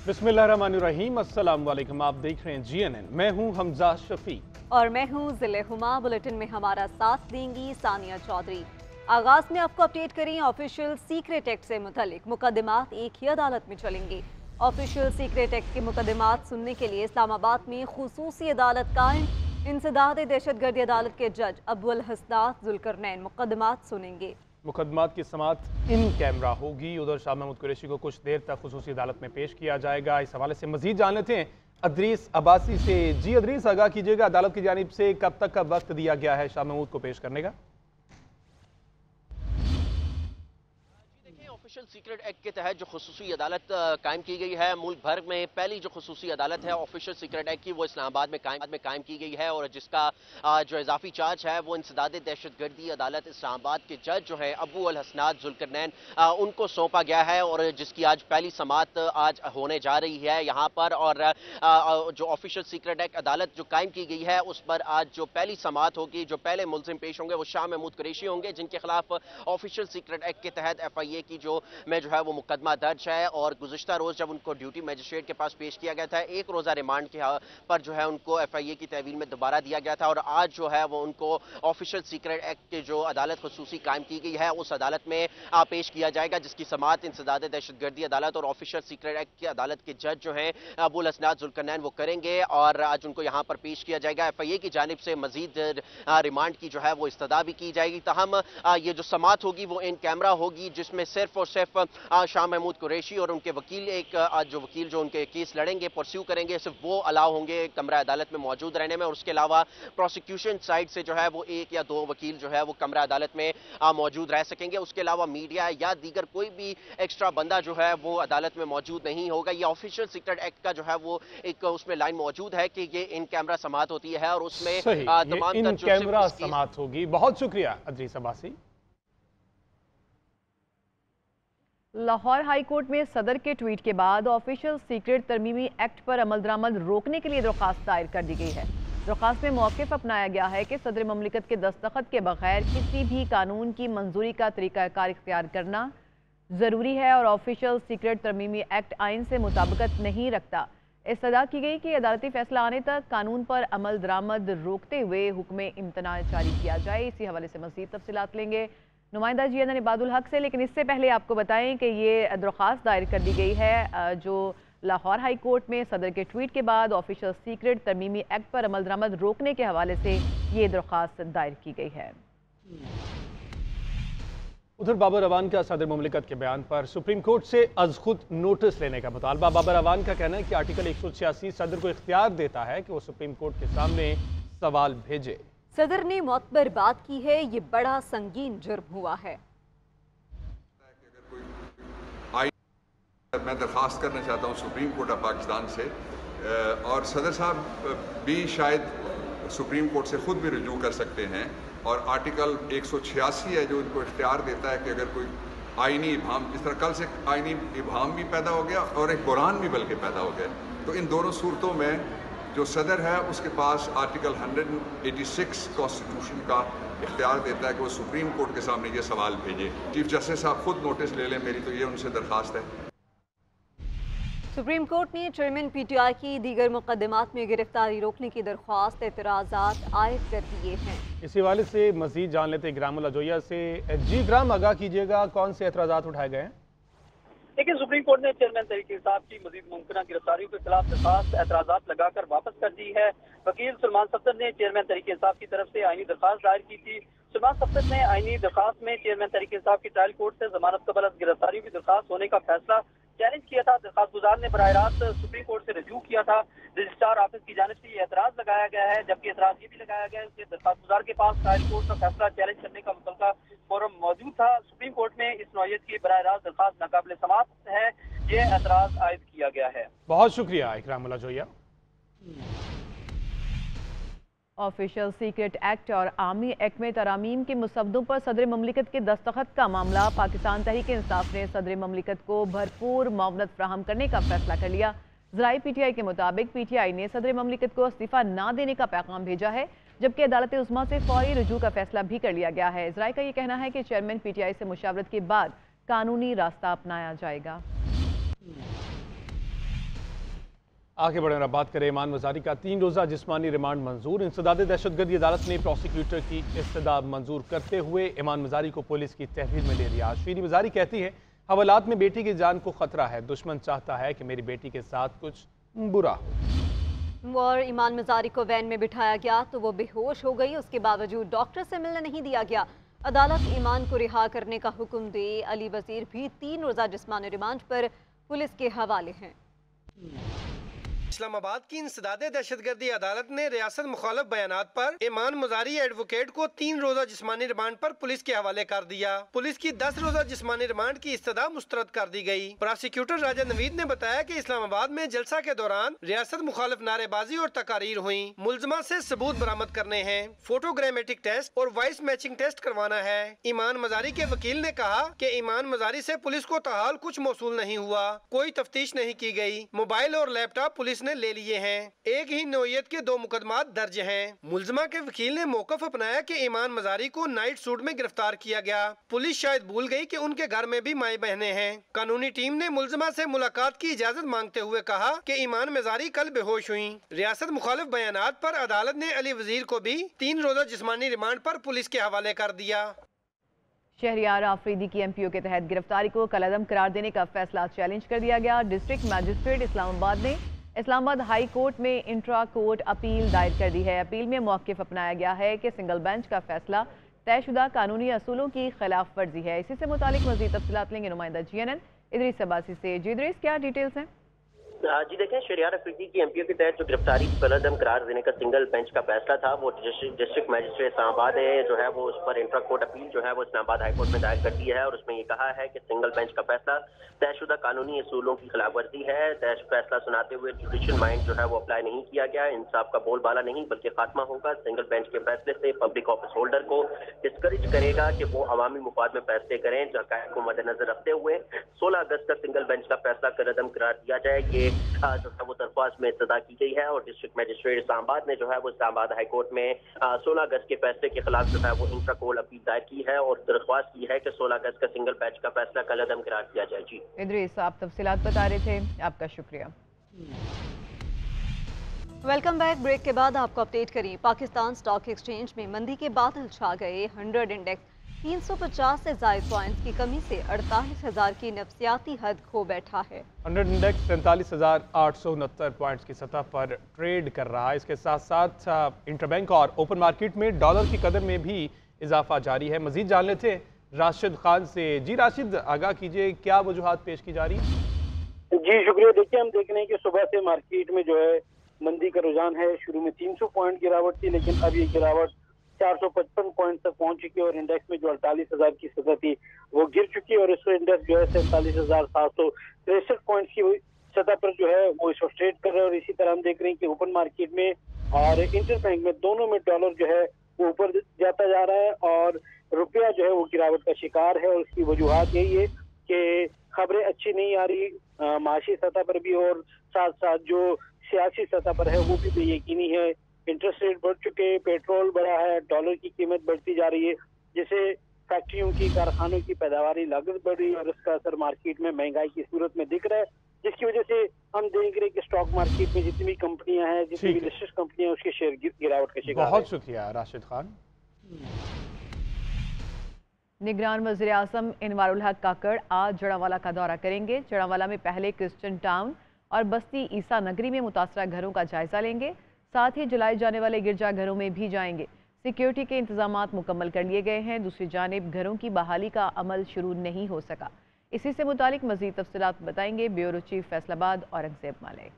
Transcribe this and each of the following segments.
बिस्मिल्लाहिर्रहमानिर्रहीम, अस्सलाम वालेकुम। आप देख रहे हैं GNN। मैं हूं हमजा शफी और मैं हूं ज़िले हुमा। बुलेटिन में हमारा साथ देंगी सानिया चौधरी। आगाज में आपको अपडेट करें ऑफिशियल सीक्रेट एक्ट से मुतल्लिक मुकदमात एक ही अदालत में चलेंगे। ऑफिशियल सीक्रेट एक्ट के मुकदमात सुनने के लिए इस्लामाबाद में खुसूसी अदालत कायम। इंसदाद दहशतगर्दी अदालत के जज अबुल हसनात जुल्करनैन मुकदमात सुनेंगे। मुकदमात की समाअत इन कैमरा होगी। उधर शाह महमूद कुरैशी को कुछ देर तक खुसूसी अदालत में पेश किया जाएगा। इस हवाले से मजीद जान लेते हैं अदरीस अब्बासी से। जी अदरीस, आगाह कीजिएगा, अदालत की जानिब से कब तक का वक्त दिया गया है शाह महमूद को पेश करने का? ऑफिशियल सीक्रेट एक्ट के तहत जो खुसूसी अदालत कायम की गई है, मुल्क भर में पहली जो खुसूसी अदालत है ऑफिशियल सीक्रेट एक्ट की, वो इस्लामाबाद में कायम की गई है। और जिसका जो इजाफी चार्ज है वो इंसदाद दहशतगर्दी अदालत इस्लामाबाद के जज जो है अबुल हसनात जुल्करनैन उनको सौंपा गया है। और जिसकी आज पहली समाअत आज होने जा रही है यहाँ पर। और जो ऑफिशियल सीक्रेट एक्ट अदालत जो कायम की गई है उस पर आज जो पहली समाअत होगी, जो पहले मुलजिम पेश होंगे वो शाह महमूद कुरैशी होंगे, जिनके खिलाफ ऑफिशियल सीक्रेट एक्ट के तहत FIA की जो है वो मुकदमा दर्ज है। और गुज़िश्ता रोज जब उनको ड्यूटी मजिस्ट्रेट के पास पेश किया गया था, एक रोजा रिमांड के पर जो है उनको FIA की तहवील में दोबारा दिया गया था। और आज जो है वो उनको ऑफिशियल सीक्रेट एक्ट के जो अदालत खुसूसी कायम की गई है उस अदालत में पेश किया जाएगा, जिसकी समाअत इंसदाद दहशतगर्दी अदालत और ऑफिशियल सीक्रेट एक्ट की अदालत के जज जो है अबुल हसनात जुल्करनैन वो करेंगे। और आज उनको यहाँ पर पेश किया जाएगा। FIA की जानिब से मजीद रिमांड की जो है वो इस्तदा भी की जाएगी। तहम ये जो समाअत होगी वो इन कैमरा होगी, जिसमें सिर्फ और सिर्फ शाह महमूद कुरैशी और उनके वकील जो वकील जो उनके केस लड़ेंगे, परस्यू करेंगे, सिर्फ वो अलाउ होंगे कमरा अदालत में मौजूद रहने में। और उसके अलावा प्रोसिक्यूशन साइड से जो है वो एक या दो वकील जो है वो कमरा अदालत में मौजूद रह सकेंगे। उसके अलावा मीडिया या दीगर कोई भी एक्स्ट्रा बंदा जो है वो अदालत में मौजूद नहीं होगा। ये ऑफिशियल सीक्रेट एक्ट का जो है वो एक उसमें लाइन मौजूद है कि ये इन कैमरा समाअत होती है और उसमें तमाम इन कैमरा समाअत होगी। बहुत शुक्रिया अदरीस अब्बासी। लाहौर हाई कोर्ट में सदर के ट्वीट के बाद ऑफिशियल सीक्रेट तरमीमी एक्ट पर अमल दरामद रोकने के लिए दरख्वास्त दायर कर दी गई है। दरख्वास्त में मौक़िफ़ अपनाया गया है कि सदर ममलिकत के दस्तखत के बगैर किसी भी कानून की मंजूरी का तरीक़ाकार इख्तियार करना ज़रूरी है और ऑफिशियल सीक्रेट तरमीमी एक्ट आइन से मुताबिकत नहीं रखता। इस्तदा की गई कि अदालती फैसला आने तक कानून पर अमल दरामद रोकते हुए हुक्म इम्तना जारी किया जाए। इसी हवाले से मज़ीद तफसीलात लेंगे नुमाइंदा GNN इबादुल हक से। लेकिन इससे पहले आपको बताएं कि ये दरख्वास्त दायर कर दी गई है जो लाहौर हाई कोर्ट में सदर के ट्वीट के बाद ऑफिशियल सीक्रेट तरमीमी एक्ट पर अमल दरामद रोकने के हवाले से ये दरख्वास्त दायर की गई है। उधर बाबर अवान का सदर मुमलिकत के बयान पर सुप्रीम कोर्ट से अज खुद नोटिस लेने का मुतालबा। बाबर अवान का कहना है कि आर्टिकल 186 सदर को इख्तियार देता है कि वो सुप्रीम कोर्ट के सामने सवाल भेजे। सदर ने मोतबर बात की है, ये बड़ा संगीन जुर्म हुआ है। मैं दरख्वास्त करना चाहता हूँ सुप्रीम कोर्ट ऑफ पाकिस्तान से, और सदर साहब भी शायद सुप्रीम कोर्ट से खुद भी रुजू कर सकते हैं। और आर्टिकल 186 है जो इनको इख्तियार देता है कि अगर कोई आईनी इबाम, जिस तरह कल से आईनी इबाम भी पैदा हो गया और एक बुरान भी बल्कि पैदा हो गया, तो इन दोनों सूरतों में जो सदर है उसके पास आर्टिकल 186 कॉन्स्टिट्यूशन का इख्तियार देता है कि वो सुप्रीम कोर्ट के सामने ये सवाल भेजे। चीफ जस्टिस साहब खुद नोटिस ले लें, मेरी तो ये उनसे दरख्वास्त है। सुप्रीम कोर्ट ने चेयरमैन PTI की दीगर मुकदमात में गिरफ्तारी रोकने की दरख्वास्त एतराज़ात आयद कर दिए हैं। इसी हवाले से मजीद जान लेते इकराम अजोया से। जी इकराम, आगाह कीजिएगा, कौन से एतराज़ात उठाए गए हैं? देखिए, सुप्रीम कोर्ट ने चेयरमैन तहरीक इंसाफ की मजीद मुमकिन गिरफ्तारियों के खिलाफ दरखास्त एतराज़ात लगाकर वापस कर दी है। वकील सलमान सफ्दर ने चेयरमैन तहरीक इंसाफ की तरफ से आईनी दरखास्त दायर की थी। सलमान सफ्दर ने आईनी दरखास्त में चेयरमैन तहरीक इंसाफ की ट्रायल कोर्ट से जमानत कबल गिरफ्तारियों की दरखास्त होने का फैसला चैलेंज किया था। दरखास्त गुजार ने बराह रास्त सुप्रीम कोर्ट से रजू किया था। रजिस्ट्रार ऑफिस की जानिब से ये एतराज लगाया गया है, जबकि एतराज ये भी लगाया गया है कि दरखास्त गुजार के पास ट्रायल कोर्ट का फैसला चैलेंज करने का मुतलका फोरम मौजूद था। सुप्रीम कोर्ट में इस नौयत की बराह रास्त दरखास्त नाकाबिल समाअत है, ये एतराज आयद किया गया है। बहुत शुक्रिया इकराम अजोया। ऑफिशियल सीक्रेट एक्ट और आर्मी एक्ट में तरामीम के मुसद्दों पर सदर ममलिकत के दस्तखत का मामला पाकिस्तान तहरीक इंसाफ ने सदर ममलिकत को भरपूर मुआवनत फराहम करने का फैसला कर लिया। ज़राए PTI के मुताबिक PTI ने सदर ममलिकत को इस्तीफ़ा ना देने का पैगाम भेजा है, जबकि अदालत उज़्मा से फौरी रुजू का फैसला भी कर लिया गया है। ज़राए का ये कहना है कि चेयरमैन PTI से मुशावरत के बाद कानूनी रास्ता अपनाया जाएगा। आगे बढ़े और बात करें ईमान मजारी का 3 रोज़ा जिस्मानी रिमांड मंजूर। इंसदाद दहशतगर्दी अदालत ने प्रोसिक्यूटर की इस्तदा मंजूर करते हुए ईमान मजारी को पुलिस की तहवील में ले लिया। अश्विनी मजारी कहती है हवालात में बेटी की जान को खतरा है, दुश्मन चाहता है कि मेरी बेटी के साथ कुछ बुरा हो। और ईमान मजारी को वैन में बिठाया गया तो वो बेहोश हो गई, उसके बावजूद डॉक्टर से मिलने नहीं दिया गया। अदालत ईमान को रिहा करने का हुक्म दे, अली वजीर भी 3 रोज़ा जिस्मानी रिमांड पर पुलिस के हवाले हैं। इस्लामाबाद की इंसदाद दहशतगर्दी अदालत ने रियासत मुखालफ बयानात पर ईमान मजारी एडवोकेट को 3 रोज़ा जिस्मानी रिमांड पर पुलिस के हवाले कर दिया। पुलिस की 10 रोज़ा जिस्मानी रिमांड की इस्तदा मुस्तरद कर दी गई। प्रोसिक्यूटर राजा नवीद ने बताया कि इस्लामाबाद में जलसा के दौरान रियासत मुखालिफ नारेबाजी और तकारीर हुई। मुलजमा से सबूत बरामद करने हैं, फोटोग्रामेटिक टेस्ट और वॉइस मैचिंग टेस्ट करवाना है। ईमान मजारी के वकील ने कहा कि ईमान मजारी से पुलिस को ताहाल कुछ मौसूल नहीं हुआ, कोई तफ्तीश नहीं की गई। मोबाइल और लैपटॉप पुलिस ने ले लिए हैं। एक ही नौयत के 2 मुकदमात दर्ज हैं। मुलजमा के वकील ने मौकफ अपनाया कि ईमान मजारी को नाइट सूट में गिरफ्तार किया गया। पुलिस शायद भूल गई कि उनके घर में भी माई बहनें हैं। कानूनी टीम ने मुलजमा से मुलाकात की इजाजत मांगते हुए कहा कि ईमान मजारी कल बेहोश हुई। रियासत मुखालिफ बयानात पर अदालत ने अली वजीर को भी 3 रोज़ा जिस्मानी रिमांड पर पुलिस के हवाले कर दिया। शहरियार आफरीदी की MPO के तहत गिरफ्तारी को कलअदम करार देने का फैसला चैलेंज कर दिया गया। डिस्ट्रिक्ट मैजिस्ट्रेट इस्लामाबाद ने इस्लामाबाद हाई कोर्ट में इंट्रा कोर्ट अपील दायर कर दी है। अपील में मौक़िफ़ अपनाया गया है कि सिंगल बेंच का फैसला तयशुदा कानूनी असूलों की खिलाफ वर्जी है। इसी से मुतालिक मज़ीद तफसीलात लेंगे नुमाइंदा GNN इदरीस अब्बासी से। जी इदरीस, क्या डिटेल्स हैं? जी देखें, शहरियार अफरीदी की MPO के तहत जो गिरफ्तारी को कलअदम करार देने का सिंगल बेंच का फैसला था वो डिस्ट्रिक्ट मैजिस्ट्रेट इस्लामाबाद ने जो है वो उस पर इंट्रा कोर्ट अपील जो है वो इस्लामाबाद हाई कोर्ट में दायर कर दी है और उसमें ये कहा है कि सिंगल बेंच का फैसला तयशुदा कानूनी असूलों की खिलाफवर्जी है। फैसला सुनाते हुए जुडिशियल माइंड जो है वो अप्लाई नहीं किया गया, इंसाफ का बोलबाला नहीं बल्कि खात्मा होगा। सिंगल बेंच के फैसले से पब्लिक ऑफिस होल्डर को डिस्करेज करेगा कि वो अवामी मुफाद में फैसले करें। हक़ाइक़ को मद्देनजर रखते हुए 16 अगस्त का सिंगल बेंच का फैसला कलअदम करार दिया जाए, ये जो है वो दरख्वास्त में इस्तदा की गई है। और डिस्ट्रिक्ट मैजिस्ट्रेट इस्लामाबाद ने जो है वो इस्लामाबाद हाई कोर्ट में 16 अगस्त के फैसले के खिलाफ जो है वो इंट्रा कोर्ट अपील दायर की है और दरख्वास्त की है कि 16 अगस्त का सिंगल बेंच का फैसला कलअदम करार दिया जाए। जी इदरीस, आप तफसीलात बता रहे थे, आपका शुक्रिया। Welcome back. ब्रेक के बाद आपको अपडेट करें, पाकिस्तान स्टॉक एक्सचेंज में मंदी के बादल छा गए। 100 इंडेक्स 350 से ज़ायद पॉइंट्स की कमी से 48,000 की नफसियाती हद खो बैठा है। 100 इंडेक्स 47,869 पॉइंट्स की सतह पर ट्रेड कर रहा है। इसके साथ साथ इंटरबैंक और ओपन मार्केट में डॉलर की कदर में भी इजाफा जारी है। मजीद जान लेते हैं राशिद खान से। जी राशिद, आगाह कीजिए, क्या वजूहात पेश की जा रही है? जी शुक्रिया। देखिए, हम देख रहे हैं कि सुबह से मार्केट में जो है मंदी का रुझान है। शुरू में 300 पॉइंट गिरावट थी, लेकिन अब ये गिरावट 455 पॉइंट तक पहुंच चुकी है और इंडेक्स में जो 48,000 की सतह थी वो गिर चुकी है और इस इंडेक्स जो है 47,763 पॉइंट की सतह पर जो है वो इस वक्त ट्रेड कर रहे हैं। और इसी तरह हम देख रहे हैं कि ओपन मार्केट में और इंटरबैंक में दोनों में डॉलर जो है वो ऊपर जाता जा रहा है और रुपया जो है वो गिरावट का शिकार है। और उसकी वजूहात यही है कि खबरें अच्छी नहीं आ रही माशी सतह पर भी और साथ साथ जो सियासी सतह पर है वो भी बेयकीनी है। इंटरेस्ट रेट बढ़ चुके, पेट्रोल बढ़ा है, डॉलर की कीमत बढ़ती जा रही है, जिससे फैक्ट्रियों की, कारखानों की पैदावारी लागत बढ़ रही है और इसका असर मार्केट में महंगाई की सूरत में दिख रहा है, जिसकी वजह से हम देख रहे हैं कि स्टॉक मार्केट में जितनी भी कंपनियां हैं, जितनी भी लिस्टेड कंपनियां, उसके शेयर गिरावट का शिकार। बहुत शुक्रिया राशिद खान। निगरान वज़ीर आज़म इनवारुल हक काकड़ आज जड़ावाला का दौरा करेंगे। जड़ावाला में पहले क्रिश्चियन टाउन और बस्ती ईसा नगरी में मुतासरा घरों का जायजा लेंगे, साथ ही जलाए जाने वाले गिरजा घरों में भी जाएंगे। सिक्योरिटी के इंतजामात मुकम्मल कर लिए गए हैं। दूसरी जानिब घरों की बहाली का अमल शुरू नहीं हो सका। इसी से मुतालिक मज़ीद तफसीलात बताएंगे ब्यूरो चीफ फैसलाबाद औरंगजेब मालिक।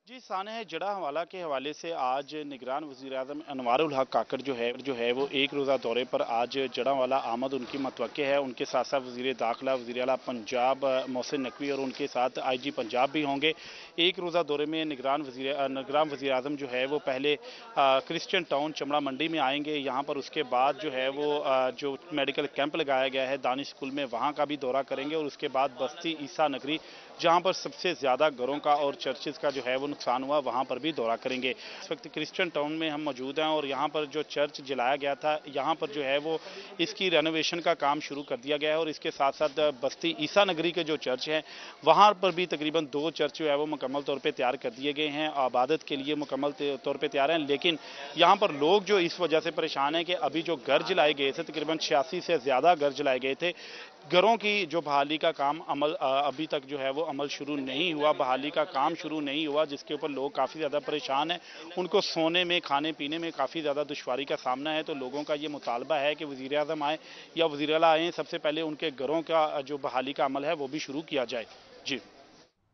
जी, सानह जड़ावाला के हवाले से आज निगरान वज़ीर आज़म इनवारुल हक काकड़ जो है वो एक रोज़ा दौरे पर आज जड़ावाला आमद उनकी मतवक्के है। उनके साथ साथ वज़ीर दाखिला, वज़ीर आला पंजाब मोहसिन नकवी और उनके साथ IG पंजाब भी होंगे। एक रोज़ा दौरे में निगरान वज़ीर आज़म जो है वो पहले क्रिश्चियन टाउन चमड़ा मंडी में आएंगे। यहाँ पर उसके बाद जो है वो जो मेडिकल कैंप लगाया गया है दानिश स्कूल में, वहाँ का भी दौरा करेंगे और उसके बाद बस्ती ईसा नगरी जहाँ पर सबसे ज़्यादा घरों का और चर्चेज़ का जो है वो नुकसान हुआ, वहाँ पर भी दौरा करेंगे। इस वक्त क्रिश्चियन टाउन में हम मौजूद हैं और यहाँ पर जो चर्च जलाया गया था, यहाँ पर जो है वो इसकी रेनोवेशन का काम शुरू कर दिया गया है और इसके साथ साथ बस्ती ईसा नगरी के जो चर्च हैं वहाँ पर भी तकरीबन 2 चर्च जो है वो मुकम्मल तौर पे तैयार कर दिए गए हैं, इबादत के लिए मुकम्मल तौर पे तैयार हैं। लेकिन यहाँ पर लोग जो इस वजह से परेशान हैं कि अभी जो घर जलाए गए थे, तकरीबन 86 से ज़्यादा घर जलाए गए थे, घरों की जो बहाली का काम अभी तक जो है वो अमल शुरू नहीं हुआ, बहाली का काम शुरू नहीं हुआ, जिसके ऊपर लोग काफ़ी ज़्यादा परेशान हैं। उनको सोने में, खाने पीने में काफ़ी ज़्यादा दुश्वारी का सामना है। तो लोगों का ये मुतालबा है कि वज़ीर आज़म आए या वज़ीर आला आए, सबसे पहले उनके घरों का जो बहाली का अमल है वो भी शुरू किया जाए। जी।